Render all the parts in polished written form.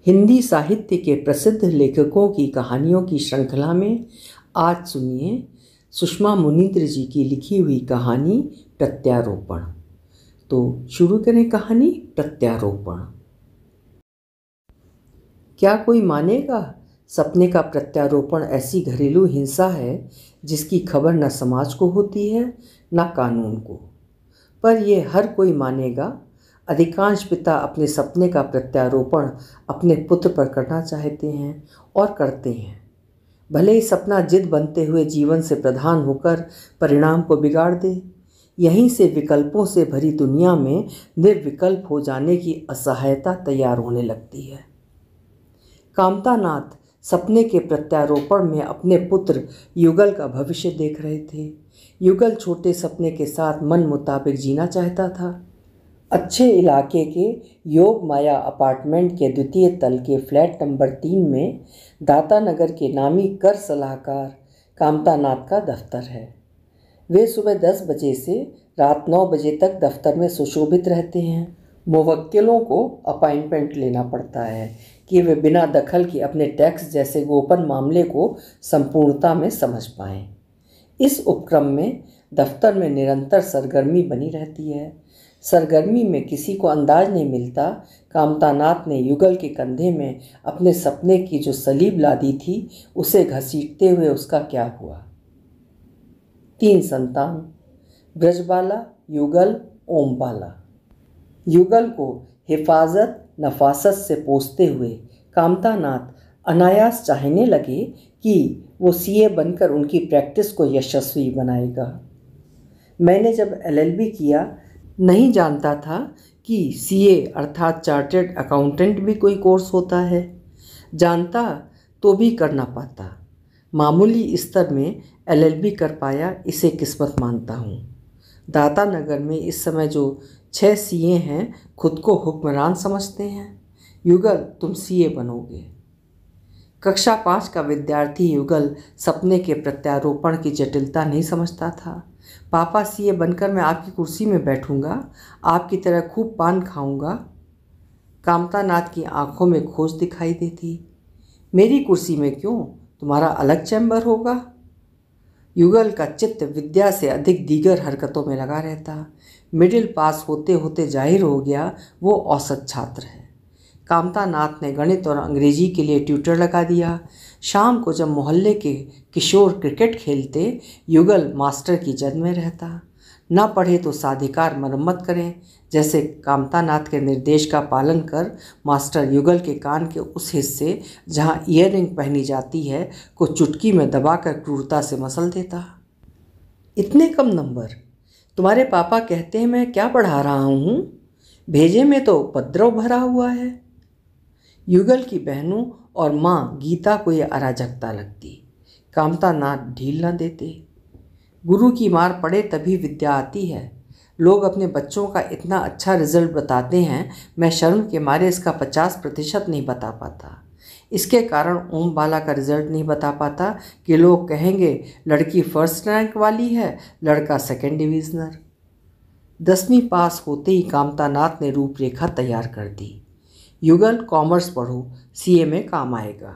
हिंदी साहित्य के प्रसिद्ध लेखकों की कहानियों की श्रृंखला में आज सुनिए सुषमा मुनीन्द्र जी की लिखी हुई कहानी प्रत्यारोपण। तो शुरू करें कहानी प्रत्यारोपण। क्या कोई मानेगा सपने का प्रत्यारोपण ऐसी घरेलू हिंसा है जिसकी खबर न समाज को होती है न कानून को, पर यह हर कोई मानेगा। अधिकांश पिता अपने सपने का प्रत्यारोपण अपने पुत्र पर करना चाहते हैं और करते हैं, भले ही सपना जिद बनते हुए जीवन से प्रधान होकर परिणाम को बिगाड़ दे। यहीं से विकल्पों से भरी दुनिया में निर्विकल्प हो जाने की असहायता तैयार होने लगती है। कामतानाथ सपने के प्रत्यारोपण में अपने पुत्र युगल का भविष्य देख रहे थे। युगल छोटे सपने के साथ मन मुताबिक जीना चाहता था। अच्छे इलाके के योग माया अपार्टमेंट के द्वितीय तल के फ्लैट नंबर 3 में दाता नगर के नामी कर सलाहकार कामतानाथ का दफ्तर है। वे सुबह 10 बजे से रात 9 बजे तक दफ्तर में सुशोभित रहते हैं। मुवक्किलों को अपॉइंटमेंट लेना पड़ता है कि वे बिना दखल के अपने टैक्स जैसे गोपन मामले को संपूर्णता में समझ पाएं। इस उपक्रम में दफ्तर में निरंतर सरगर्मी बनी रहती है। सरगर्मी में किसी को अंदाज नहीं मिलता कामतानाथ ने युगल के कंधे में अपने सपने की जो सलीब लादी थी उसे घसीटते हुए उसका क्या हुआ। 3 संतान, ब्रजबाला, युगल, ओमबाला। युगल को हिफाजत नफासत से पोसते हुए कामतानाथ अनायास चाहने लगे कि वो सीए बनकर उनकी प्रैक्टिस को यशस्वी बनाएगा। मैंने जब LLB किया नहीं जानता था कि सीए अर्थात चार्टर्ड अकाउंटेंट भी कोई कोर्स होता है। जानता तो भी कर ना पाता। मामूली स्तर में LLB कर पाया, इसे किस्मत मानता हूँ। दाता नगर में इस समय जो 6 सीए हैं खुद को हुक्मरान समझते हैं। युगल, तुम सीए बनोगे। कक्षा 5 का विद्यार्थी युगल सपने के प्रत्यारोपण की जटिलता नहीं समझता था। पापा, सीए बनकर मैं आपकी कुर्सी में बैठूंगा, आपकी तरह खूब पान खाऊंगा। कामतानाथ की आंखों में खोज दिखाई देती। मेरी कुर्सी में क्यों, तुम्हारा अलग चैम्बर होगा। युगल का चित्त विद्या से अधिक दीगर हरकतों में लगा रहता। मिडिल पास होते होते जाहिर हो गया वो औसत छात्र है। कामतानाथ ने गणित और अंग्रेजी के लिए ट्यूटर लगा दिया। शाम को जब मोहल्ले के किशोर क्रिकेट खेलते, युगल मास्टर की जद में रहता। न पढ़े तो साधिकार मरम्मत करें जैसे कामतानाथ के निर्देश का पालन कर मास्टर युगल के कान के उस हिस्से जहां ईयररिंग पहनी जाती है को चुटकी में दबाकर क्रूरता से मसल देता। इतने कम नंबर, तुम्हारे पापा कहते हैं मैं क्या पढ़ा रहा हूँ, भेजे में तो उपद्रव भरा हुआ है। युगल की बहनों और माँ गीता को यह अराजकता लगती। कामतानाथ ढील न देते। गुरु की मार पड़े तभी विद्या आती है। लोग अपने बच्चों का इतना अच्छा रिजल्ट बताते हैं, मैं शर्म के मारे इसका 50% नहीं बता पाता। इसके कारण ओमबाला का रिजल्ट नहीं बता पाता कि लोग कहेंगे लड़की फर्स्ट रैंक वाली है, लड़का सेकंड डिविजनर। 10वीं पास होते ही कामतानाथ ने रूपरेखा तैयार कर दी। युगल, कॉमर्स पढ़ो, सीए में काम आएगा।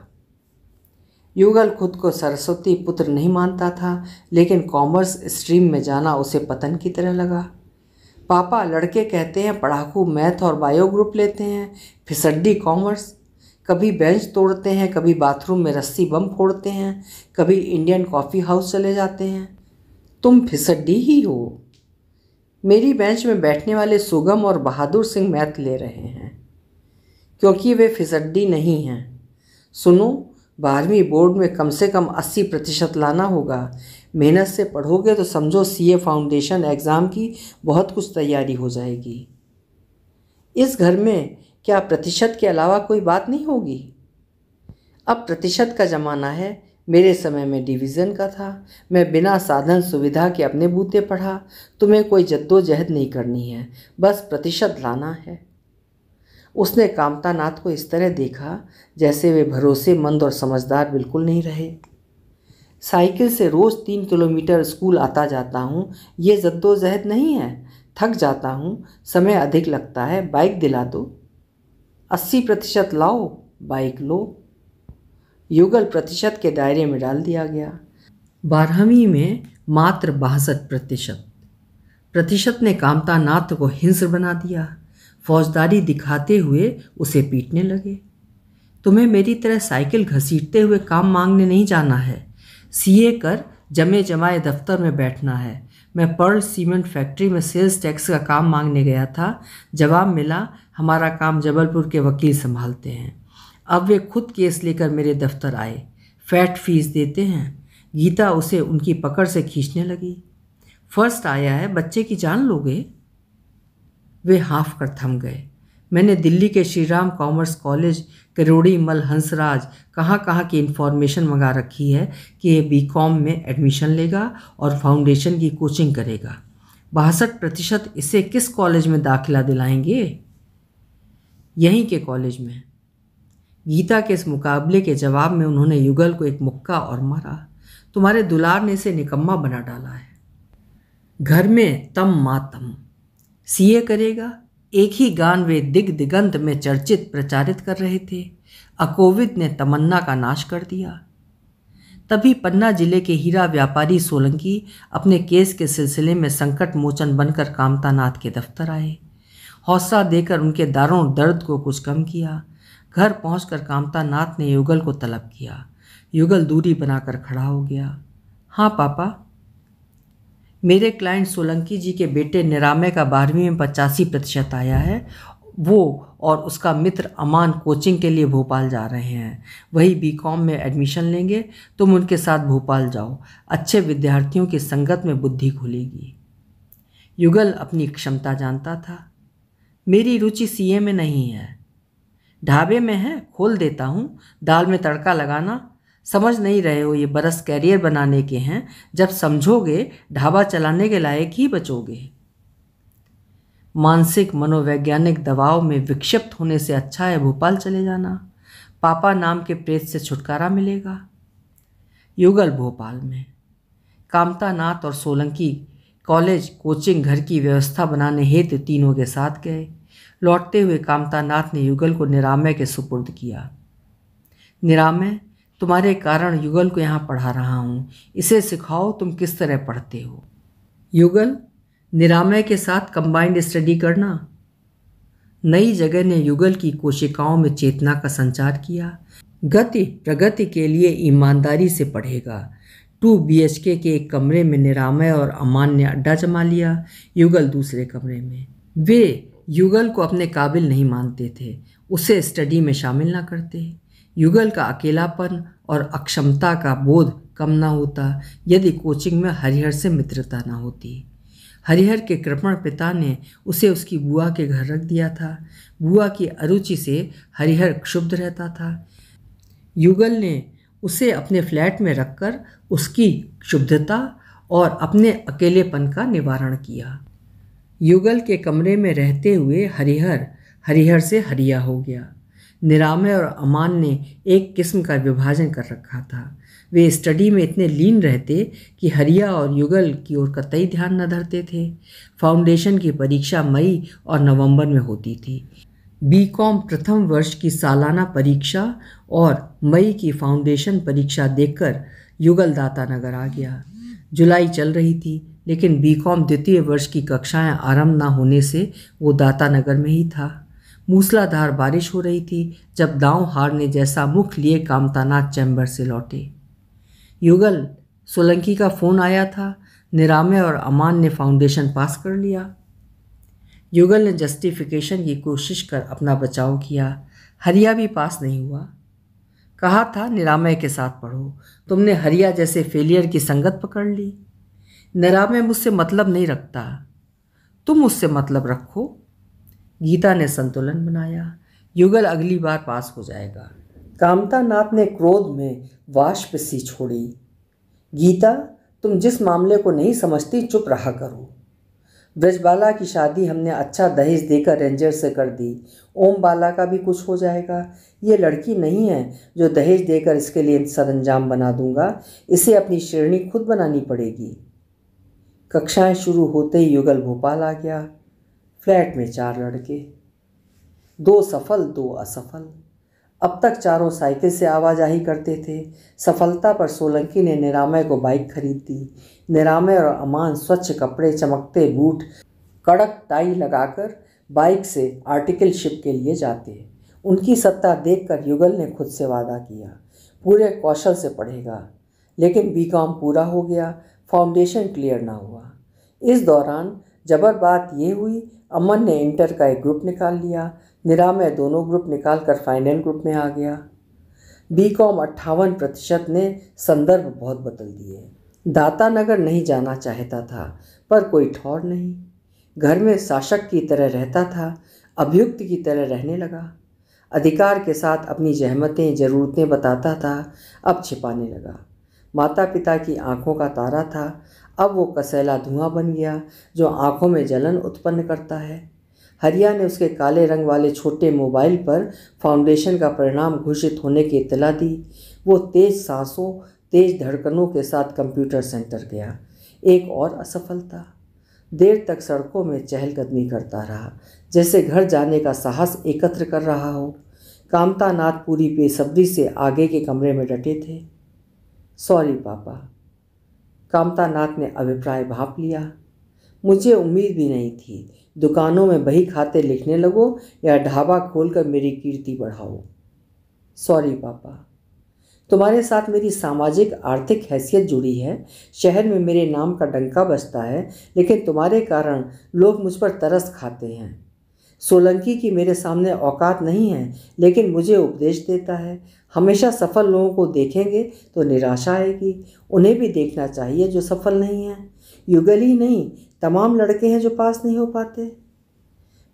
युगल खुद को सरस्वती पुत्र नहीं मानता था, लेकिन कॉमर्स स्ट्रीम में जाना उसे पतन की तरह लगा। पापा, लड़के कहते हैं पढ़ाकू मैथ और बायो ग्रुप लेते हैं, फिसड्डी कॉमर्स। कभी बेंच तोड़ते हैं, कभी बाथरूम में रस्सी बम फोड़ते हैं, कभी इंडियन कॉफ़ी हाउस चले जाते हैं। तुम फिसड्डी ही हो। मेरी बेंच में बैठने वाले सुगम और बहादुर सिंह मैथ ले रहे हैं क्योंकि वे फिसड्डी नहीं हैं। सुनो, 12वीं बोर्ड में कम से कम 80% लाना होगा। मेहनत से पढ़ोगे तो समझो सीए फाउंडेशन एग्ज़ाम की बहुत कुछ तैयारी हो जाएगी। इस घर में क्या प्रतिशत के अलावा कोई बात नहीं होगी। अब प्रतिशत का ज़माना है, मेरे समय में डिवीज़न का था। मैं बिना साधन सुविधा के अपने बूते पढ़ा। तुम्हें कोई जद्दोजहद नहीं करनी है, बस प्रतिशत लाना है। उसने कामतानाथ को इस तरह देखा जैसे वे भरोसेमंद और समझदार बिल्कुल नहीं रहे। साइकिल से रोज़ 3 किलोमीटर स्कूल आता जाता हूँ, ये जद्दोजहद नहीं है। थक जाता हूँ, समय अधिक लगता है, बाइक दिला दो। 80% लाओ, बाइक लो। युगल प्रतिशत के दायरे में डाल दिया गया। 12वीं में मात्र 62%। प्रतिशत ने कामता नाथ को हिंस्र बना दिया। फौजदारी दिखाते हुए उसे पीटने लगे। तुम्हें मेरी तरह साइकिल घसीटते हुए काम मांगने नहीं जाना है। सीए कर जमे जमाए दफ्तर में बैठना है। मैं पर्ल सीमेंट फैक्ट्री में सेल्स टैक्स का काम मांगने गया था। जवाब मिला, हमारा काम जबलपुर के वकील संभालते हैं। अब वे खुद केस लेकर मेरे दफ्तर आए। फैट फीस देते हैं। गीता उसे उनकी पकड़ से खींचने लगी। फर्स्ट आया है, बच्चे की जान लोगे? वे हाँफ कर थम गए। मैंने दिल्ली के श्री राम कॉमर्स कॉलेज, करोड़ी मल, हंसराज, कहाँ की इन्फॉर्मेशन मंगा रखी है कि ये बीकॉम में एडमिशन लेगा और फाउंडेशन की कोचिंग करेगा। 62% इसे किस कॉलेज में दाखिला दिलाएंगे? यहीं के कॉलेज में। गीता के इस मुकाबले के जवाब में उन्होंने युगल को एक मुक्का और मारा। तुम्हारे दुलार ने इसे निकम्मा बना डाला है। घर में तम मातम। सीए करेगा, एक ही गान वे दिग दिगंत में चर्चित प्रचारित कर रहे थे। अकोविद ने तमन्ना का नाश कर दिया। तभी पन्ना जिले के हीरा व्यापारी सोलंकी अपने केस के सिलसिले में संकट मोचन बनकर कामता नाथ के दफ्तर आए। हौसला देकर उनके दारों दर्द को कुछ कम किया। घर पहुंचकर कामता नाथ ने युगल को तलब किया। युगल दूरी बनाकर खड़ा हो गया। हाँ पापा, मेरे क्लाइंट सोलंकी जी के बेटे निरामय का 12वीं में 85% आया है। वो और उसका मित्र अमान कोचिंग के लिए भोपाल जा रहे हैं। वही बीकॉम में एडमिशन लेंगे। तुम उनके साथ भोपाल जाओ। अच्छे विद्यार्थियों की संगत में बुद्धि खुलेगी। युगल अपनी क्षमता जानता था। मेरी रुचि सीए में नहीं है। ढाबे में है, खोल देता हूँ। दाल में तड़का लगाना। समझ नहीं रहे हो, ये बरस कैरियर बनाने के हैं। जब समझोगे ढाबा चलाने के लायक ही बचोगे। मानसिक मनोवैज्ञानिक दबाव में विक्षिप्त होने से अच्छा है भोपाल चले जाना। पापा नाम के प्रेत से छुटकारा मिलेगा। युगल भोपाल में। कामता नाथ और सोलंकी कॉलेज, कोचिंग, घर की व्यवस्था बनाने हेतु तीनों के साथ गए। लौटते हुए कामता नाथ ने युगल को निरामय के सुपुर्द किया। निरामय, तुम्हारे कारण युगल को यहाँ पढ़ा रहा हूँ। इसे सिखाओ तुम किस तरह पढ़ते हो। युगल, निरामय के साथ कंबाइंड स्टडी करना। नई जगह ने युगल की कोशिकाओं में चेतना का संचार किया। गति प्रगति के लिए ईमानदारी से पढ़ेगा। 2 BHK के एक कमरे में निरामय और अमान ने अड्डा जमा लिया। युगल दूसरे कमरे में। वे युगल को अपने काबिल नहीं मानते थे। उसे स्टडी में शामिल ना करते। युगल का अकेलापन और अक्षमता का बोध कम ना होता यदि कोचिंग में हरिहर से मित्रता ना होती। हरिहर के कृपण पिता ने उसे उसकी बुआ के घर रख दिया था। बुआ की अरुचि से हरिहर क्षुब्ध रहता था। युगल ने उसे अपने फ्लैट में रखकर उसकी क्षुब्धता और अपने अकेलेपन का निवारण किया। युगल के कमरे में रहते हुए हरिहर से हरिया हो गया। निरामय और अमान ने एक किस्म का विभाजन कर रखा था। वे स्टडी में इतने लीन रहते कि हरिया और युगल की ओर कतई ध्यान न धरते थे। फाउंडेशन की परीक्षा मई और नवंबर में होती थी। बीकॉम प्रथम वर्ष की सालाना परीक्षा और मई की फाउंडेशन परीक्षा देकर युगल दातानगर आ गया। जुलाई चल रही थी, लेकिन बीकॉम द्वितीय वर्ष की कक्षाएं आरंभ न होने से वो दातानगर में ही था। मूसलाधार बारिश हो रही थी जब दांव हारने जैसा मुख लिए कामता नाथ चैम्बर से लौटे। युगल, सोलंकी का फ़ोन आया था। निरामय और अमान ने फाउंडेशन पास कर लिया। युगल ने जस्टिफिकेशन की कोशिश कर अपना बचाव किया। हरिया भी पास नहीं हुआ। कहा था निरामय के साथ पढ़ो। तुमने हरिया जैसे फेलियर की संगत पकड़ ली। निरामय मुझसे मतलब नहीं रखता, तुम मुझसे मतलब रखो। गीता ने संतुलन बनाया। युगल अगली बार पास हो जाएगा। कामता नाथ ने क्रोध में वाष्प सी छोड़ी। गीता, तुम जिस मामले को नहीं समझती चुप रहा करो। ब्रजबाला की शादी हमने अच्छा दहेज देकर रेंजर से कर दी। ओम बाला का भी कुछ हो जाएगा। ये लड़की नहीं है जो दहेज देकर इसके लिए सरंजाम बना दूंगा। इसे अपनी श्रेणी खुद बनानी पड़ेगी। कक्षाएं शुरू होते ही युगल भोपाल आ गया। फ्लैट में 4 लड़के, 2 सफल 2 असफल। अब तक चारों साइकिल से आवाजाही करते थे। सफलता पर सोलंकी ने निरामय को बाइक खरीद दी। निरामय और अमान स्वच्छ कपड़े, चमकते बूट, कड़क टाई लगाकर बाइक से आर्टिकलशिप के लिए जाते। उनकी सत्ता देखकर युगल ने खुद से वादा किया, पूरे कौशल से पढ़ेगा। लेकिन बीकॉम पूरा हो गया, फाउंडेशन क्लियर ना हुआ। इस दौरान जबर बात ये हुई, अमन ने इंटर का एक ग्रुप निकाल लिया, निरामय दोनों ग्रुप निकाल कर फाइनल ग्रुप में आ गया। बीकॉम 58% ने संदर्भ बहुत बदल दिए। दातानगर नहीं जाना चाहता था, पर कोई ठौर नहीं। घर में शासक की तरह रहता था, अभियुक्त की तरह रहने लगा। अधिकार के साथ अपनी जहमतें, ज़रूरतें बताता था, अब छिपाने लगा। माता पिता की आंखों का तारा था, अब वो कसैला धुआं बन गया जो आंखों में जलन उत्पन्न करता है। हरिया ने उसके काले रंग वाले छोटे मोबाइल पर फाउंडेशन का परिणाम घोषित होने की इत्तला दी। वो तेज सांसों, तेज धड़कनों के साथ कंप्यूटर सेंटर गया। एक और असफलता। देर तक सड़कों में चहलकदमी करता रहा, जैसे घर जाने का साहस एकत्र कर रहा हो। कामता नाथ पूरी बेसब्री से आगे के कमरे में डटे थे। सॉरी पापा, कामता नाथ ने अभिप्राय भांप लिया। मुझे उम्मीद भी नहीं थी। दुकानों में बही खाते लिखने लगो या ढाबा खोलकर मेरी कीर्ति बढ़ाओ। सॉरी पापा, तुम्हारे साथ मेरी सामाजिक आर्थिक हैसियत जुड़ी है। शहर में मेरे नाम का डंका बजता है, लेकिन तुम्हारे कारण लोग मुझ पर तरस खाते हैं। सोलंकी की मेरे सामने औकात नहीं है, लेकिन मुझे उपदेश देता है। हमेशा सफल लोगों को देखेंगे तो निराशा आएगी। उन्हें भी देखना चाहिए जो सफल नहीं है। युगल ही नहीं, तमाम लड़के हैं जो पास नहीं हो पाते।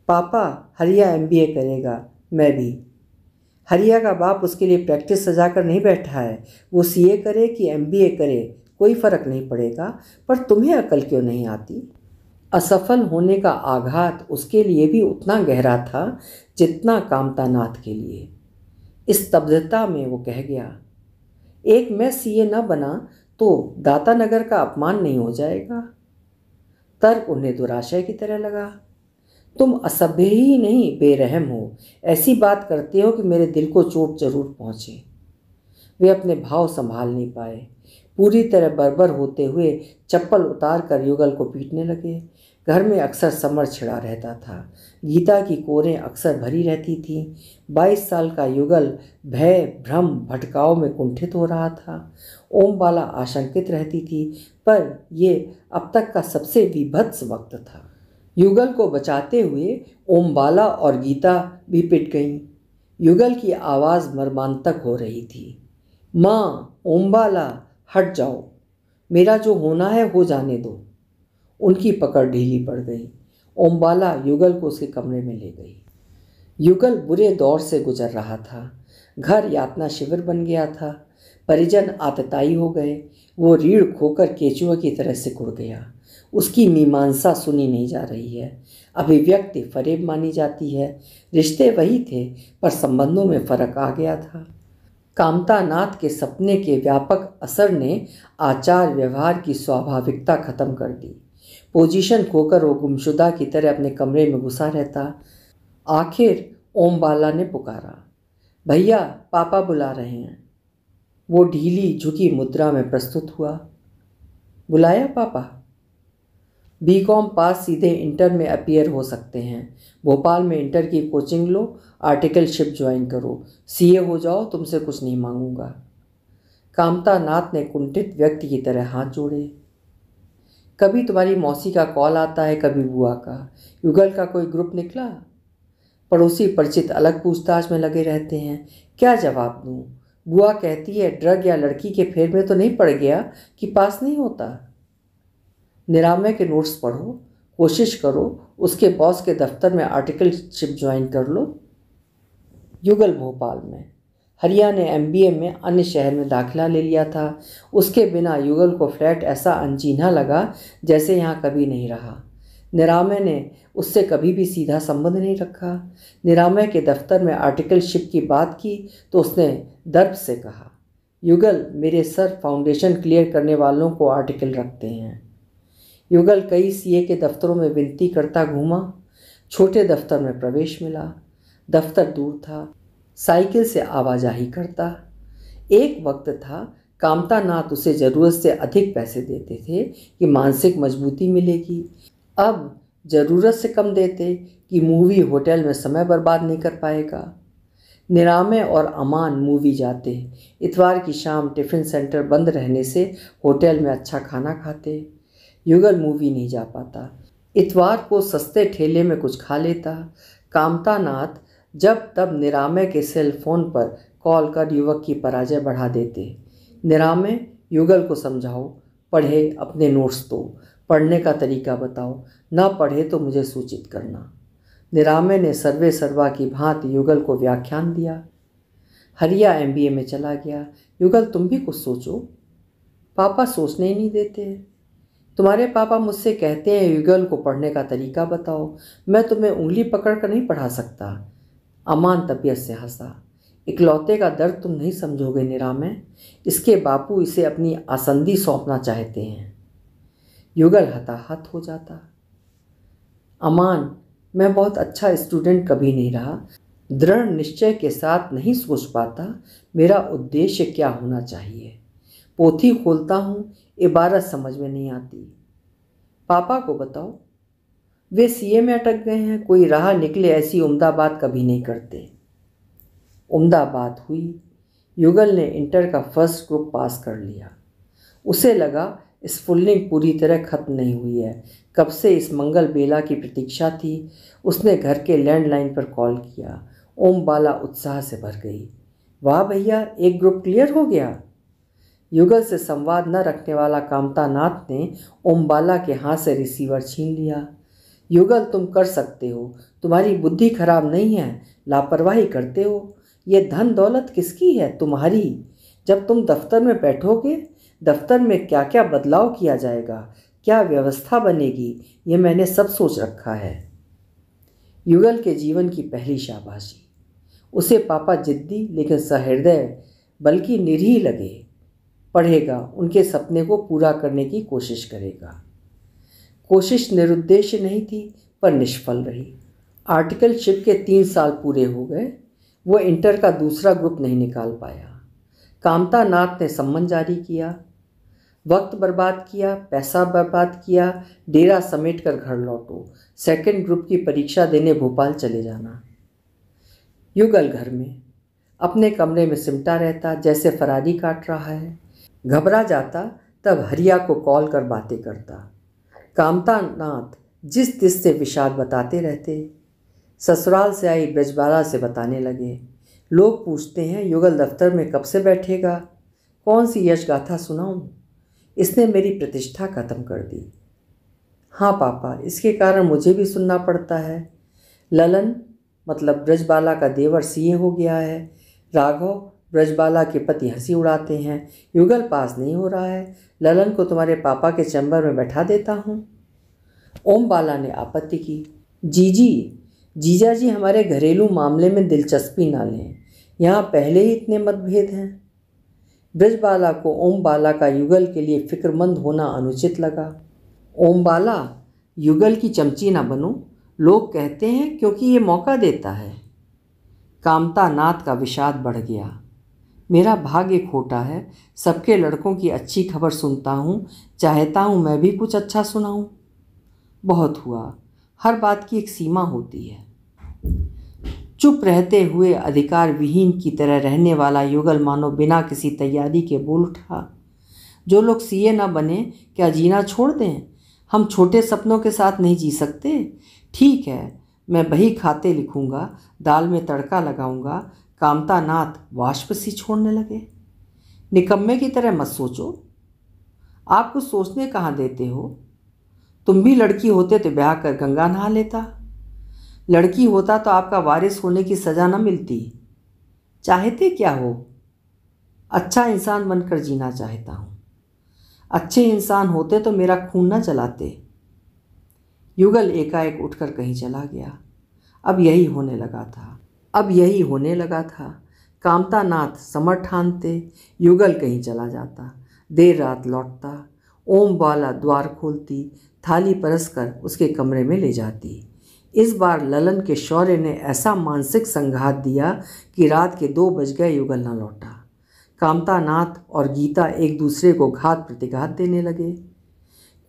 पापा, हरिया MBA करेगा, मैं भी। हरिया का बाप उसके लिए प्रैक्टिस सजा कर नहीं बैठा है। वो CA करे कि MBA करे, कोई फ़र्क नहीं पड़ेगा। पर तुम्हें अकल क्यों नहीं आती? असफल होने का आघात उसके लिए भी उतना गहरा था जितना कामता नाथ के लिए। इस स्तब्धता में वो कह गया, एक मैं CA न बना तो दातानगर का अपमान नहीं हो जाएगा? तर्क उन्हें दुराशय की तरह लगा। तुम असभ्य ही नहीं, बेरहम हो। ऐसी बात करते हो कि मेरे दिल को चोट जरूर पहुंचे। वे अपने भाव संभाल नहीं पाए। पूरी तरह बर्बर होते हुए चप्पल उतार कर युगल को पीटने लगे। घर में अक्सर समर छिड़ा रहता था। गीता की कोरें अक्सर भरी रहती थीं। 22 साल का युगल भय, भ्रम, भटकाव में कुंठित हो रहा था। ओम बाला आशंकित रहती थी, पर ये अब तक का सबसे विभत्स वक्त था। युगल को बचाते हुए ओम बाला और गीता भी पिट गईं। युगल की आवाज़ मर्मांतक हो रही थी। माँ, ओम बाला, हट जाओ। मेरा जो होना है हो जाने दो। उनकी पकड़ ढीली पड़ गई। ओम बाला युगल को उसके कमरे में ले गई। युगल बुरे दौर से गुजर रहा था। घर यातना शिविर बन गया था। परिजन आतताई हो गए। वो रीढ़ खोकर केचुआ की तरह सिकुड़ गया। उसकी मीमांसा सुनी नहीं जा रही है। अभिव्यक्ति फरेब मानी जाती है। रिश्ते वही थे, पर संबंधों में फर्क आ गया था। कामता नाथ के सपने के व्यापक असर ने आचार व्यवहार की स्वाभाविकता खत्म कर दी। पोजीशन खोकर वो गुमशुदा की तरह अपने कमरे में घुसा रहता। आखिर ओम बाला ने पुकारा, भैया, पापा बुला रहे हैं। वो ढीली झुकी मुद्रा में प्रस्तुत हुआ। बुलाया पापा? बीकॉम पास सीधे इंटर में अपीयर हो सकते हैं। भोपाल में इंटर की कोचिंग लो, आर्टिकलशिप ज्वाइन करो, CA हो जाओ, तुमसे कुछ नहीं मांगूंगा। कामता नाथ ने कुंठित व्यक्ति की तरह हाथ जोड़े। कभी तुम्हारी मौसी का कॉल आता है, कभी बुआ का। युगल का कोई ग्रुप निकला? पड़ोसी परिचित अलग पूछताछ में लगे रहते हैं। क्या जवाब दूँ? बुआ कहती है ड्रग या लड़की के फेर में तो नहीं पड़ गया कि पास नहीं होता। निरामय के नोट्स पढ़ो, कोशिश करो उसके बॉस के दफ्तर में आर्टिकलशिप ज्वाइन कर लो। युगल भोपाल में। हरिया ने MBA में अन्य शहर में दाखिला ले लिया था। उसके बिना युगल को फ्लैट ऐसा अनचिन्हा लगा जैसे यहाँ कभी नहीं रहा। निरामय ने उससे कभी भी सीधा संबंध नहीं रखा। निरामय के दफ्तर में आर्टिकलशिप की बात की तो उसने दर्प से कहा, युगल, मेरे सर फाउंडेशन क्लियर करने वालों को आर्टिकल रखते हैं। युगल कई CA के दफ्तरों में विनती करता घूमा। छोटे दफ्तर में प्रवेश मिला। दफ्तर दूर था। साइकिल से आवाजाही करता। एक वक्त था कामतानाथ उसे ज़रूरत से अधिक पैसे देते थे कि मानसिक मजबूती मिलेगी। अब ज़रूरत से कम देते कि मूवी होटल में समय बर्बाद नहीं कर पाएगा। निरामे और अमान मूवी जाते। इतवार की शाम टिफ़िन सेंटर बंद रहने से होटल में अच्छा खाना खाते। युगल मूवी नहीं जा पाता। इतवार को सस्ते ठेले में कुछ खा लेता। कामतानाथ जब तब निरामे के सेल फोन पर कॉल कर युवक की पराजय बढ़ा देते। निरामे, युगल को समझाओ, पढ़े, अपने नोट्स दो, पढ़ने का तरीका बताओ, ना पढ़े तो मुझे सूचित करना। निरामे ने सर्वे सर्वा की भांति युगल को व्याख्यान दिया। हरिया एमबीए में चला गया। युगल, तुम भी कुछ सोचो। पापा सोचने ही नहीं देते। तुम्हारे पापा मुझसे कहते हैं युगल को पढ़ने का तरीका बताओ। मैं तुम्हें उंगली पकड़ कर नहीं पढ़ा सकता। अमान तबीयत से हंसा। इकलौते का दर्द तुम नहीं समझोगे निरामे। इसके बापू इसे अपनी आसंदी सौंपना चाहते हैं। युगल हताहत हो जाता। अमान, मैं बहुत अच्छा स्टूडेंट कभी नहीं रहा। दृढ़ निश्चय के साथ नहीं सोच पाता मेरा उद्देश्य क्या होना चाहिए। पोथी खोलता हूँ, इबारत समझ में नहीं आती। पापा को बताओ, वे सीए में अटक गए हैं। कोई राह निकले ऐसी उम्दा बात कभी नहीं करते। उम्दा बात हुई। युगल ने इंटर का फर्स्ट ग्रुप पास कर लिया। उसे लगा स्फुल्लिंग पूरी तरह खत्म नहीं हुई है। कब से इस मंगल बेला की प्रतीक्षा थी। उसने घर के लैंडलाइन पर कॉल किया। ओम बाला उत्साह से भर गई। वाह भैया, एक ग्रुप क्लियर हो गया। युगल से संवाद न रखने वाला कामतानाथ ने ओम बाला के हाथ से रिसीवर छीन लिया। युगल, तुम कर सकते हो। तुम्हारी बुद्धि खराब नहीं है, लापरवाही करते हो। ये धन दौलत किसकी है? तुम्हारी। जब तुम दफ्तर में बैठोगे, दफ्तर में क्या क्या बदलाव किया जाएगा, क्या व्यवस्था बनेगी, ये मैंने सब सोच रखा है। युगल के जीवन की पहली शाबाशी। उसे पापा जिद्दी लेकिन सहृदय बल्कि निरीह लगे। पढ़ेगा, उनके सपने को पूरा करने की कोशिश करेगा। कोशिश निरुद्देश्य नहीं थी पर निष्फल रही। आर्टिकलशिप के 3 साल पूरे हो गए। वो इंटर का दूसरा ग्रुप नहीं निकाल पाया। कामतानाथ ने सम्मन जारी किया। वक्त बर्बाद किया, पैसा बर्बाद किया। डेरा समेट कर घर लौटो। सेकंड ग्रुप की परीक्षा देने भोपाल चले जाना। युगल घर में अपने कमरे में सिमटा रहता, जैसे फरारी काट रहा है। घबरा जाता तब हरिया को कॉल कर बातें करता। कामतानाथ जिस तिस से विषाद बताते रहते। ससुराल से आई ब्रजबाला से बताने लगे। लोग पूछते हैं युगल दफ्तर में कब से बैठेगा। कौन सी यश गाथा सुनाऊं? इसने मेरी प्रतिष्ठा खत्म कर दी। हाँ पापा, इसके कारण मुझे भी सुनना पड़ता है। ललन मतलब ब्रजबाला का देवर सीए हो गया है। राघव ब्रजबाला के पति हंसी उड़ाते हैं। युगल पास नहीं हो रहा है। ललन को तुम्हारे पापा के चैम्बर में बैठा देता हूँ। ओम बाला ने आपत्ति की। जीजा जी हमारे घरेलू मामले में दिलचस्पी ना लें। यहाँ पहले ही इतने मतभेद हैं। ब्रजबाला को ओम बाला का युगल के लिए फिक्रमंद होना अनुचित लगा। ओम बाला, युगल की चमची ना बनो। लोग कहते हैं क्योंकि ये मौका देता है। कामतानाथ का विषाद बढ़ गया। मेरा भाग्य खोटा है। सबके लड़कों की अच्छी खबर सुनता हूँ, चाहता हूँ मैं भी कुछ अच्छा सुनाऊँ। बहुत हुआ। हर बात की एक सीमा होती है। चुप रहते हुए अधिकार विहीन की तरह रहने वाला युगल मानो बिना किसी तैयारी के बोल उठा। जो लोग सीए ना बने क्या जीना छोड़ दें? हम छोटे सपनों के साथ नहीं जी सकते। ठीक है, मैं बही खाते लिखूंगा, दाल में तड़का लगाऊंगा। कामतानाथ वाष्प सी छोड़ने लगे। निकम्मे की तरह मत सोचो। आप कुछ सोचने कहाँ देते हो? तुम भी लड़की होते तो ब्याह कर गंगा नहा लेता। लड़की होता तो आपका वारिस होने की सज़ा न मिलती। चाहते क्या हो? अच्छा इंसान बनकर जीना चाहता हूँ। अच्छे इंसान होते तो मेरा खून न जलाते। युगल एकाएक उठकर कहीं चला गया। अब यही होने लगा था। कामतानाथ समर ठानते, युगल कहीं चला जाता, देर रात लौटता। ओम बाला द्वार खोलती, थाली परस कर उसके कमरे में ले जाती। इस बार ललन के शौर्य ने ऐसा मानसिक संघात दिया कि रात के 2 बज गए, युगल न लौटा। कामतानाथ और गीता एक दूसरे को घात प्रतिघात देने लगे।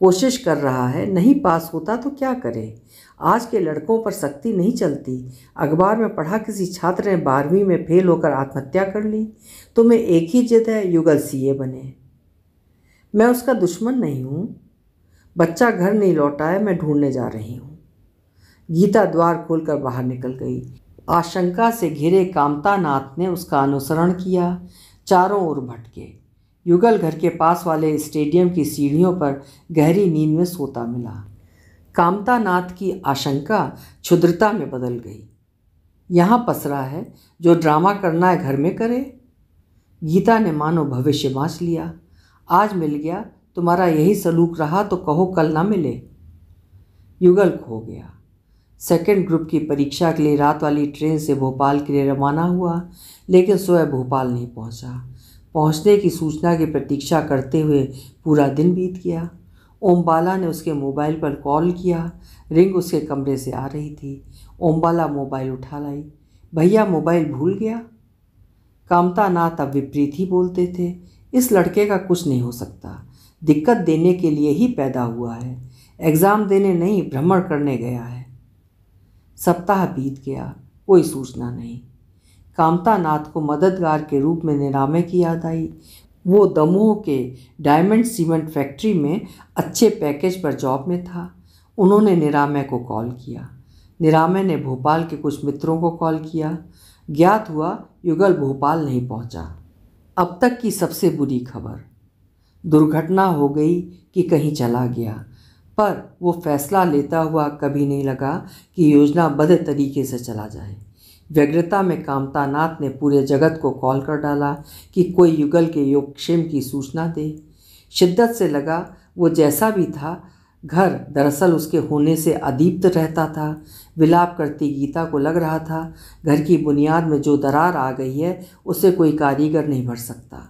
कोशिश कर रहा है, नहीं पास होता तो क्या करे, आज के लड़कों पर सख्ती नहीं चलती। अखबार में पढ़ा किसी छात्र ने 12वीं में फेल होकर आत्महत्या कर ली। तुम्हें एक ही जिद है, युगल सीए बने। मैं उसका दुश्मन नहीं हूँ। बच्चा घर नहीं लौटा है, मैं ढूंढने जा रही हूँ। गीता द्वार खोलकर बाहर निकल गई। आशंका से घिरे कामतानाथ ने उसका अनुसरण किया। चारों ओर भटके। युगल घर के पास वाले स्टेडियम की सीढ़ियों पर गहरी नींद में सोता मिला। कामतानाथ की आशंका क्षुद्रता में बदल गई। यहाँ पसरा है, जो ड्रामा करना है घर में करे। गीता ने मानो भविष्य बाँच लिया। आज मिल गया, तुम्हारा यही सलूक रहा तो कहो कल ना मिले। युगल खो गया। सेकंड ग्रुप की परीक्षा के लिए रात वाली ट्रेन से भोपाल के लिए रवाना हुआ, लेकिन स्वयं भोपाल नहीं पहुंचा। पहुंचने की सूचना की प्रतीक्षा करते हुए पूरा दिन बीत गया। ओमबाला ने उसके मोबाइल पर कॉल किया। रिंग उसके कमरे से आ रही थी। ओमबाला मोबाइल उठा लाई। भैया, मोबाइल भूल गया। कामतानाथ अब विपरीत ही बोलते थे। इस लड़के का कुछ नहीं हो सकता, दिक्कत देने के लिए ही पैदा हुआ है। एग्ज़ाम देने नहीं, भ्रमण करने गया है। सप्ताह बीत गया, कोई सूचना नहीं। कामतानाथ को मददगार के रूप में निरामे की याद आई। वो दमोह के डायमंड सीमेंट फैक्ट्री में अच्छे पैकेज पर जॉब में था। उन्होंने निरामे को कॉल किया। निरामे ने भोपाल के कुछ मित्रों को कॉल किया। ज्ञात हुआ युगल भोपाल नहीं पहुंचा। अब तक की सबसे बुरी खबर, दुर्घटना हो गई कि कहीं चला गया। पर वो फैसला लेता हुआ कभी नहीं लगा कि योजनाबद्ध तरीके से चला जाए। व्यग्रता में कामतानाथ ने पूरे जगत को कॉल कर डाला कि कोई युगल के योगक्षेम की सूचना दे। शिद्दत से लगा वो जैसा भी था, घर दरअसल उसके होने से अदीप्त रहता था। विलाप करती गीता को लग रहा था घर की बुनियाद में जो दरार आ गई है उसे कोई कारीगर नहीं भर सकता।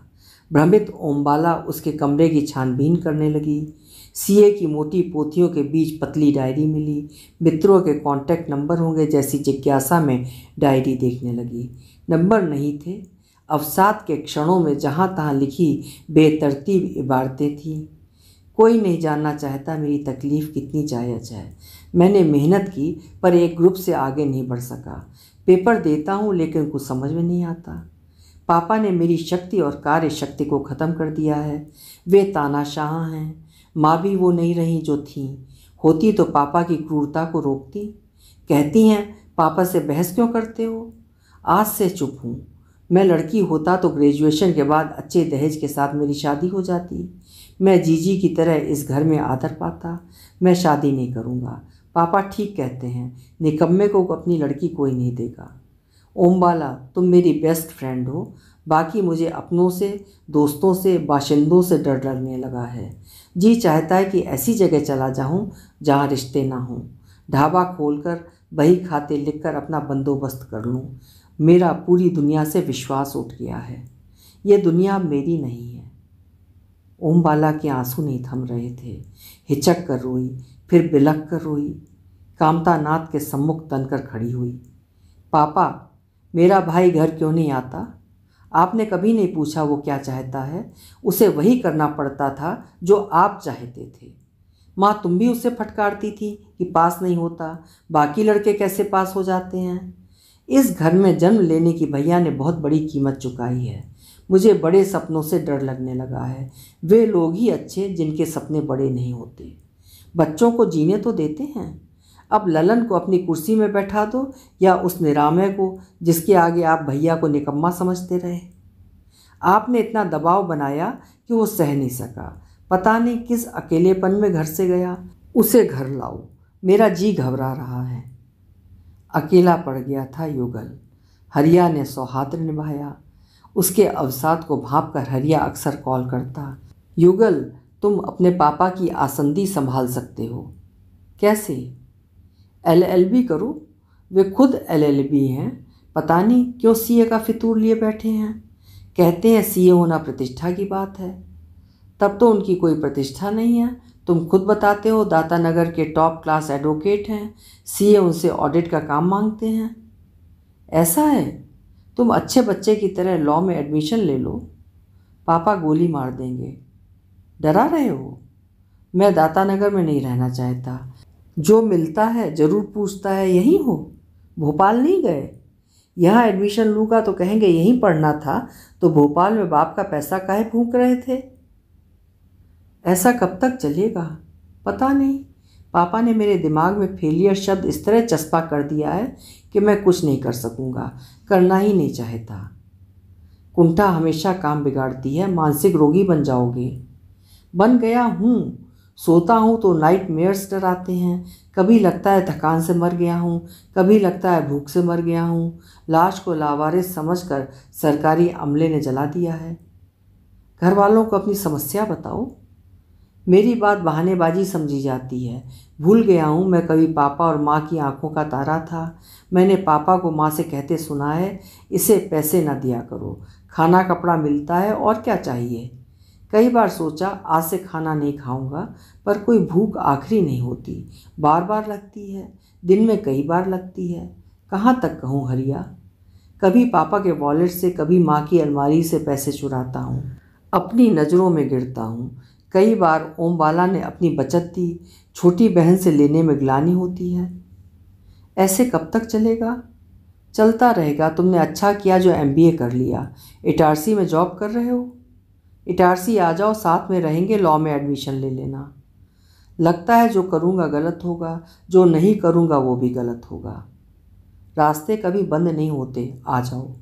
भ्रमित ओमबाला उसके कमरे की छानबीन करने लगी। सीए की मोटी पोथियों के बीच पतली डायरी मिली। मित्रों के कांटेक्ट नंबर होंगे जैसी जिज्ञासा में डायरी देखने लगी। नंबर नहीं थे। अवसाद के क्षणों में जहाँ तहाँ लिखी बेतरतीब इबारतें थीं। कोई नहीं जानना चाहता मेरी तकलीफ़ कितनी जायज़ है। मैंने मेहनत की पर एक ग्रुप से आगे नहीं बढ़ सका। पेपर देता हूँ लेकिन कुछ समझ में नहीं आता। पापा ने मेरी शक्ति और कार्य शक्ति को ख़त्म कर दिया है। वे तानाशाह हैं। माँ भी वो नहीं रही जो थीं। होती तो पापा की क्रूरता को रोकती। कहती हैं पापा से बहस क्यों करते हो। आज से चुप हूँ। मैं लड़की होता तो ग्रेजुएशन के बाद अच्छे दहेज के साथ मेरी शादी हो जाती। मैं जीजी की तरह इस घर में आदर पाता। मैं शादी नहीं करूँगा। पापा ठीक कहते हैं, निकम्मे को अपनी लड़की कोई नहीं देगा। ओमबाला, तुम मेरी बेस्ट फ्रेंड हो। बाकी मुझे अपनों से, दोस्तों से, बाशिंदों से डर लगने लगा है। जी चाहता है कि ऐसी जगह चला जाऊं जहां रिश्ते ना हों। ढाबा खोलकर बही खाते लिखकर अपना बंदोबस्त कर लूं। मेरा पूरी दुनिया से विश्वास उठ गया है। ये दुनिया मेरी नहीं है। ओमबाला के आंसू नहीं थम रहे थे। हिचक कर रोई, फिर बिलख कर रोई। कामतानाथ के सम्मुख तनकर खड़ी हुई। पापा, मेरा भाई घर क्यों नहीं आता? आपने कभी नहीं पूछा वो क्या चाहता है। उसे वही करना पड़ता था जो आप चाहते थे। माँ, तुम भी उससे फटकारती थी कि पास नहीं होता, बाकी लड़के कैसे पास हो जाते हैं। इस घर में जन्म लेने की भैया ने बहुत बड़ी कीमत चुकाई है। मुझे बड़े सपनों से डर लगने लगा है। वे लोग ही अच्छे जिनके सपने बड़े नहीं होते। बच्चों को जीने तो देते हैं। अब ललन को अपनी कुर्सी में बैठा दो या उस निरामय को जिसके आगे आप भैया को निकम्मा समझते रहे। आपने इतना दबाव बनाया कि वो सह नहीं सका। पता नहीं किस अकेलेपन में घर से गया। उसे घर लाओ, मेरा जी घबरा रहा है। अकेला पड़ गया था युगल। हरिया ने सौहार्द निभाया। उसके अवसाद को भांप कर हरिया अक्सर कॉल करता। युगल, तुम अपने पापा की आसंदी संभाल सकते हो। कैसे? LLB करो। वे खुद LLB हैं। पता नहीं क्यों सीए का फितूर लिए बैठे हैं। कहते हैं सीए होना प्रतिष्ठा की बात है। तब तो उनकी कोई प्रतिष्ठा नहीं है, तुम खुद बताते हो दाता नगर के टॉप क्लास एडवोकेट हैं, सीए उनसे ऑडिट का काम मांगते हैं। ऐसा है? तुम अच्छे बच्चे की तरह लॉ में एडमिशन ले लो, पापा गोली मार देंगे। डरा रहे हो? मैं दाता नगर में नहीं रहना चाहता। जो मिलता है ज़रूर पूछता है, यहीं हो? भोपाल नहीं गए? यहाँ एडमिशन लूँगा तो कहेंगे यहीं पढ़ना था, तो भोपाल में बाप का पैसा काहे फूंक रहे थे? ऐसा कब तक चलेगा? पता नहीं। पापा ने मेरे दिमाग में फेलियर शब्द इस तरह चस्पा कर दिया है कि मैं कुछ नहीं कर सकूँगा, करना ही नहीं चाहता। कुंठा हमेशा काम बिगाड़ती है, मानसिक रोगी बन जाओगे। बन गया हूँ। सोता हूँ तो नाइट मेयर्स डराते हैं। कभी लगता है थकान से मर गया हूँ, कभी लगता है भूख से मर गया हूँ। लाश को लावारिस समझकर सरकारी अमले ने जला दिया है। घर वालों को अपनी समस्या बताओ। मेरी बात बहानेबाजी समझी जाती है। भूल गया हूँ मैं कभी पापा और माँ की आंखों का तारा था। मैंने पापा को माँ से कहते सुना है, इसे पैसे ना दिया करो, खाना कपड़ा मिलता है और क्या चाहिए। कई बार सोचा आज से खाना नहीं खाऊंगा, पर कोई भूख आखिरी नहीं होती, बार बार लगती है, दिन में कई बार लगती है। कहाँ तक कहूँ हरिया। कभी पापा के वॉलेट से, कभी माँ की अलमारी से पैसे चुराता हूँ, अपनी नज़रों में गिरता हूँ। कई बार ओमबाला ने अपनी बचत दी, छोटी बहन से लेने में ग्लानि होती है। ऐसे कब तक चलेगा? चलता रहेगा। तुमने अच्छा किया जो एमबीए कर लिया। इटारसी में जॉब कर रहे हो? इटारसी आ जाओ, साथ में रहेंगे, लॉ में एडमिशन ले लेना। लगता है जो करूँगा गलत होगा, जो नहीं करूँगा वो भी गलत होगा। रास्ते कभी बंद नहीं होते, आ जाओ।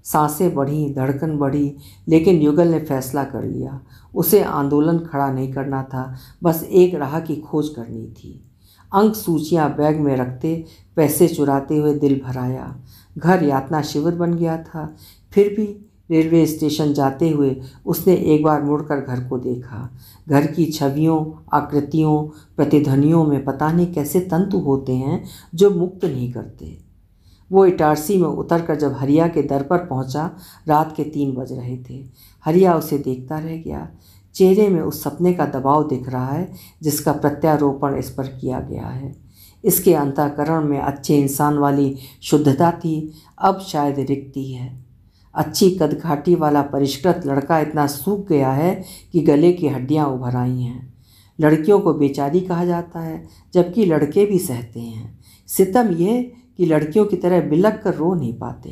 सांसें बढ़ीं, धड़कन बढ़ी, लेकिन युगल ने फैसला कर लिया। उसे आंदोलन खड़ा नहीं करना था, बस एक राह की खोज करनी थी। अंक सूचियाँ बैग में रखते, पैसे चुराते हुए दिल भराया। घर यातना शिविर बन गया था। फिर भी रेलवे स्टेशन जाते हुए उसने एक बार मुड़कर घर को देखा। घर की छवियों, आकृतियों, प्रतिध्वनियों में पता नहीं कैसे तंतु होते हैं जो मुक्त नहीं करते। वो इटारसी में उतरकर जब हरिया के दर पर पहुंचा, रात के 3 बज रहे थे। हरिया उसे देखता रह गया। चेहरे में उस सपने का दबाव दिख रहा है जिसका प्रत्यारोपण इस पर किया गया है। इसके अंतःकरण में अच्छे इंसान वाली शुद्धता थी, अब शायद रिक्ति है। अच्छी कदकाठी वाला परिष्कृत लड़का इतना सूख गया है कि गले की हड्डियां उभर आई हैं। लड़कियों को बेचारी कहा जाता है, जबकि लड़के भी सहते हैं। सितम यह कि लड़कियों की तरह बिलख कर रो नहीं पाते।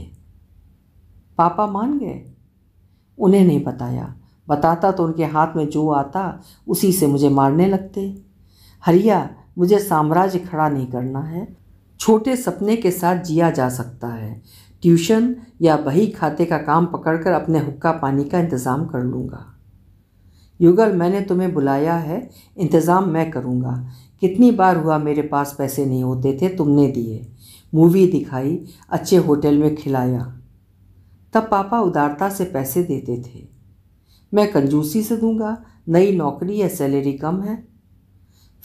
पापा मान गए? उन्हें नहीं बताया। बताता तो उनके हाथ में जो आता उसी से मुझे मारने लगते। हरिया, मुझे साम्राज्य खड़ा नहीं करना है। छोटे सपने के साथ जिया जा सकता है। ट्यूशन या बही खाते का काम पकड़कर अपने हुक्का पानी का इंतज़ाम कर लूँगा। युगल, मैंने तुम्हें बुलाया है, इंतज़ाम मैं करूँगा। कितनी बार हुआ मेरे पास पैसे नहीं होते थे, तुमने दिए, मूवी दिखाई, अच्छे होटल में खिलाया। तब पापा उदारता से पैसे देते थे। मैं कंजूसी से दूंगा? नई नौकरी है, सैलरी कम है।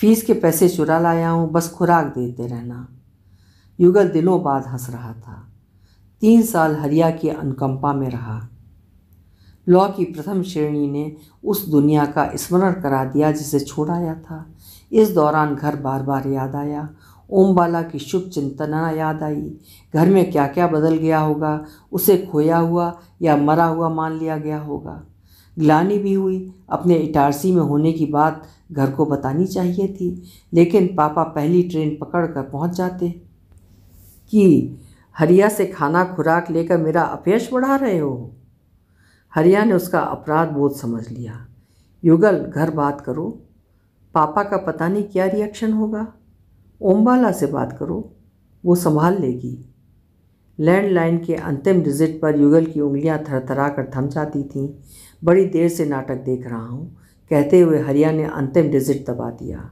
फीस के पैसे चुरा लाया हूँ, बस खुराक देते रहना। युगल दिनों बाद हंस रहा था। 3 साल हरिया की अनुकंपा में रहा। लॉ की प्रथम श्रेणी ने उस दुनिया का स्मरण करा दिया जिसे छोड़ाया था। इस दौरान घर बार बार याद आया। ओमबाला की शुभ चिंतना याद आई। घर में क्या क्या बदल गया होगा, उसे खोया हुआ या मरा हुआ मान लिया गया होगा। ग्लानि भी हुई। अपने इटारसी में होने की बात घर को बतानी चाहिए थी, लेकिन पापा पहली ट्रेन पकड़कर पहुंच जाते। कि हरिया से खाना खुराक लेकर मेरा अपयश बढ़ा रहे हो? हरिया ने उसका अपराध बोध समझ लिया। युगल, घर बात करो। पापा का पता नहीं क्या रिएक्शन होगा। ओमबाला से बात करो, वो संभाल लेगी। लैंडलाइन के अंतिम डिजिट पर युगल की उंगलियां थरथरा कर थम जाती थीं। बड़ी देर से नाटक देख रहा हूँ, कहते हुए हरिया ने अंतिम डिजिट दबा दिया।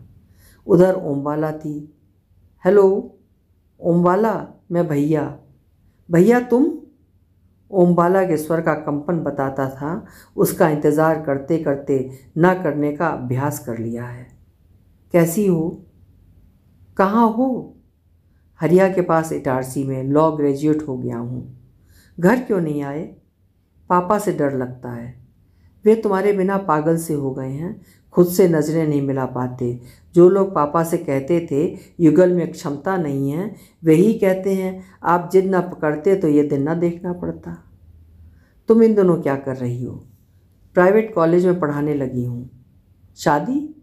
उधर ओमबाला थी। हेलो ओमबाला, मैं भैया। भैया तुम? ओमबाला के स्वर का कंपन बताता था उसका इंतज़ार करते करते न करने का अभ्यास कर लिया है। कैसी हो? कहाँ हो? हरिया के पास इटारसी में, लॉ ग्रेजुएट हो गया हूँ। घर क्यों नहीं आए? पापा से डर लगता है, वे तुम्हारे बिना पागल से हो गए हैं। खुद से नज़रें नहीं मिला पाते। जो लोग पापा से कहते थे युगल में क्षमता नहीं है, वही कहते हैं आप जिद ना पकड़ते तो ये दिन ना देखना पड़ता। तुम इन दोनों क्या कर रही हो? प्राइवेट कॉलेज में पढ़ाने लगी हूँ। शादी?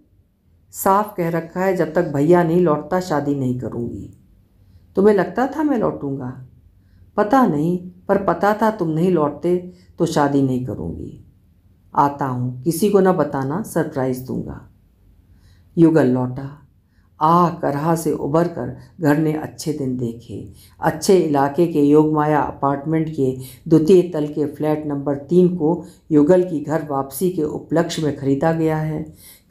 साफ कह रखा है जब तक भैया नहीं लौटता शादी नहीं करूँगी। तुम्हें लगता था मैं लौटूंगा? पता नहीं, पर पता था तुम नहीं लौटते तो शादी नहीं करूँगी। आता हूँ, किसी को न बताना, सरप्राइज़ दूंगा। युगल लौटा। कराह से उबर कर घर ने अच्छे दिन देखे। अच्छे इलाके के योगमाया अपार्टमेंट के द्वितीय तल के फ्लैट नंबर 3 को युगल की घर वापसी के उपलक्ष्य में खरीदा गया है।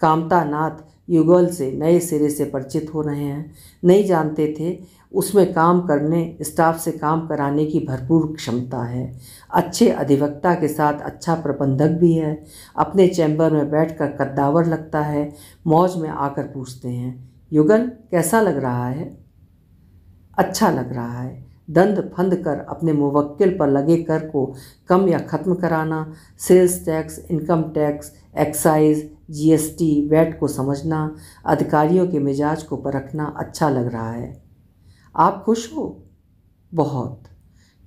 कामता नाथ युगल से नए सिरे से परिचित हो रहे हैं। नहीं जानते थे उसमें काम करने, स्टाफ से काम कराने की भरपूर क्षमता है। अच्छे अधिवक्ता के साथ अच्छा प्रबंधक भी है। अपने चैम्बर में बैठकर कद्दावर लगता है। मौज में आकर पूछते हैं, युगल कैसा लग रहा है? अच्छा लग रहा है। दंड फंद कर अपने मुवक्किल पर लगे कर को कम या ख़त्म कराना, sales tax, income tax, excise, GST, VAT को समझना, अधिकारियों के मिजाज को परखना अच्छा लग रहा है। आप खुश हो? बहुत।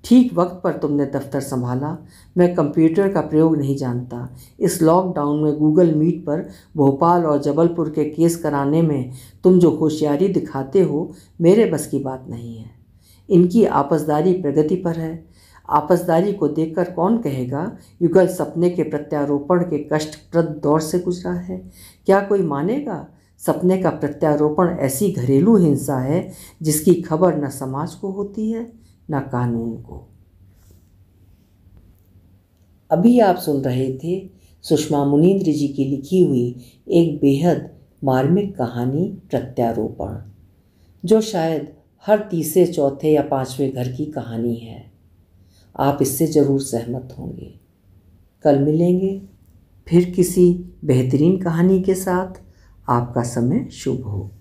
ठीक वक्त पर तुमने दफ्तर संभाला। मैं कंप्यूटर का प्रयोग नहीं जानता। इस लॉकडाउन में गूगल मीट पर भोपाल और जबलपुर के केस कराने में तुम जो होशियारी दिखाते हो, मेरे बस की बात नहीं है। इनकी आपसदारी प्रगति पर है। आपसदारी को देखकर कौन कहेगा युगल सपने के प्रत्यारोपण के कष्टप्रद दौर से गुजरा है? क्या कोई मानेगा? सपने का प्रत्यारोपण ऐसी घरेलू हिंसा है जिसकी खबर न समाज को होती है न कानून को। अभी आप सुन रहे थे सुषमा मुनींद्र जी की लिखी हुई एक बेहद मार्मिक कहानी प्रत्यारोपण, जो शायद हर तीसरे, चौथे या पांचवें घर की कहानी है। आप इससे ज़रूर सहमत होंगे। कल मिलेंगे फिर किसी बेहतरीन कहानी के साथ। आपका समय शुभ हो।